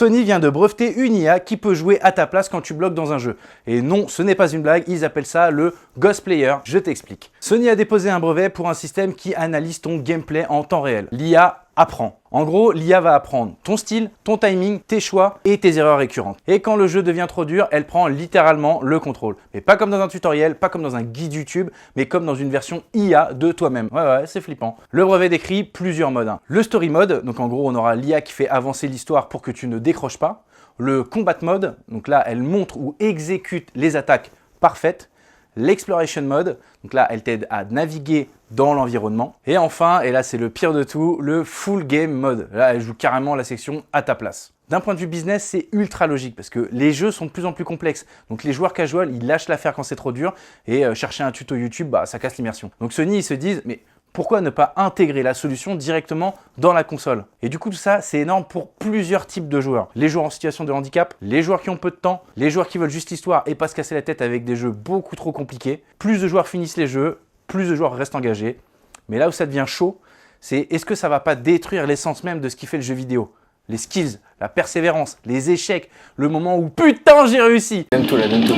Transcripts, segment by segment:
Sony vient de breveter une IA qui peut jouer à ta place quand tu bloques dans un jeu. Et non, ce n'est pas une blague, ils appellent ça le Ghost Player, je t'explique. Sony a déposé un brevet pour un système qui analyse ton gameplay en temps réel. L'IA apprend. En gros, l'IA va apprendre ton style, ton timing, tes choix et tes erreurs récurrentes. Et quand le jeu devient trop dur, elle prend littéralement le contrôle. Mais pas comme dans un tutoriel, pas comme dans un guide YouTube, mais comme dans une version IA de toi-même. Ouais, c'est flippant. Le brevet décrit plusieurs modes. Le story mode, donc en gros, on aura l'IA qui fait avancer l'histoire pour que tu ne décroches pas. Le combat mode, donc là, elle montre ou exécute les attaques parfaites. L'exploration mode, donc là, elle t'aide à naviguer dans l'environnement. Et enfin, et là c'est le pire de tout, le full game mode. Là, elle joue carrément la section à ta place. D'un point de vue business, c'est ultra logique parce que les jeux sont de plus en plus complexes. Donc les joueurs casual, ils lâchent l'affaire quand c'est trop dur et chercher un tuto YouTube, bah, ça casse l'immersion. Donc Sony, ils se disent, mais pourquoi ne pas intégrer la solution directement dans la console? Et du coup, tout ça, c'est énorme pour plusieurs types de joueurs. Les joueurs en situation de handicap, les joueurs qui ont peu de temps, les joueurs qui veulent juste l'histoire et pas se casser la tête avec des jeux beaucoup trop compliqués. Plus de joueurs finissent les jeux, plus de joueurs restent engagés. Mais là où ça devient chaud, c'est est-ce que ça va pas détruire l'essence même de ce qui fait le jeu vidéo? Les skills, la persévérance, les échecs, le moment où putain j'ai réussi. Donne tout là, donne tout.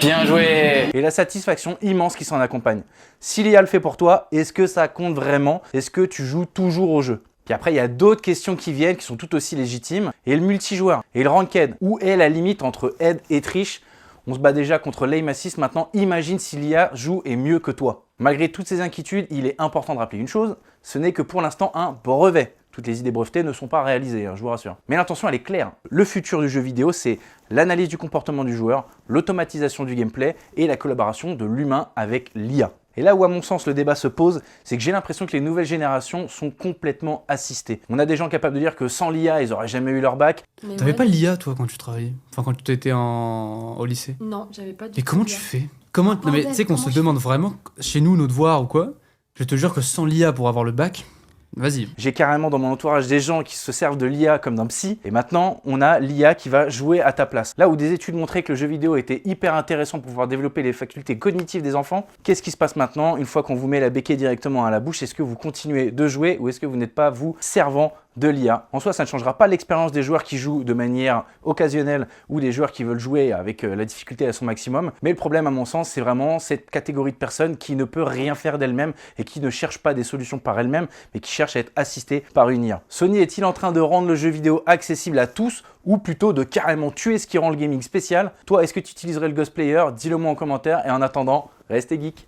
Bien joué! Et la satisfaction immense qui s'en accompagne. Si l'IA le fait pour toi, est-ce que ça compte vraiment? Est-ce que tu joues toujours au jeu? Puis après, il y a d'autres questions qui viennent, qui sont tout aussi légitimes. Et le multijoueur, et le ranked, où est la limite entre aide et triche? On se bat déjà contre l'aim assist, maintenant imagine si l'IA joue et mieux que toi. Malgré toutes ces inquiétudes, il est important de rappeler une chose, ce n'est que pour l'instant un brevet. Toutes les idées brevetées ne sont pas réalisées, je vous rassure. Mais l'intention, elle est claire. Le futur du jeu vidéo, c'est l'analyse du comportement du joueur, l'automatisation du gameplay et la collaboration de l'humain avec l'IA. Et là où à mon sens le débat se pose, c'est que j'ai l'impression que les nouvelles générations sont complètement assistées. On a des gens capables de dire que sans l'IA, ils n'auraient jamais eu leur bac. T'avais pas l'IA toi quand tu travaillais? Enfin quand tu étais au lycée? Non, j'avais pas du Mais tout comment l'IA. tu fais? Comment non mais tu sais qu'on se demande vraiment chez nous nos devoirs ou quoi? Je te jure que sans l'IA pour avoir le bac, vas-y. J'ai carrément dans mon entourage des gens qui se servent de l'IA comme d'un psy. Et maintenant, on a l'IA qui va jouer à ta place. Là où des études montraient que le jeu vidéo était hyper intéressant pour pouvoir développer les facultés cognitives des enfants, qu'est-ce qui se passe maintenant une fois qu'on vous met la béquille directement à la bouche? Est-ce que vous continuez de jouer ou est-ce que vous n'êtes pas, vous, servant de l'IA? En soi, ça ne changera pas l'expérience des joueurs qui jouent de manière occasionnelle ou des joueurs qui veulent jouer avec la difficulté à son maximum. Mais le problème, à mon sens, c'est vraiment cette catégorie de personnes qui ne peut rien faire d'elle-même et qui ne cherche pas des solutions par elle-même, mais qui cherche à être assistée par une IA. Sony est-il en train de rendre le jeu vidéo accessible à tous ou plutôt de carrément tuer ce qui rend le gaming spécial? Toi, est-ce que tu utiliserais le Ghost Player? Dis-le moi en commentaire et en attendant, restez geek.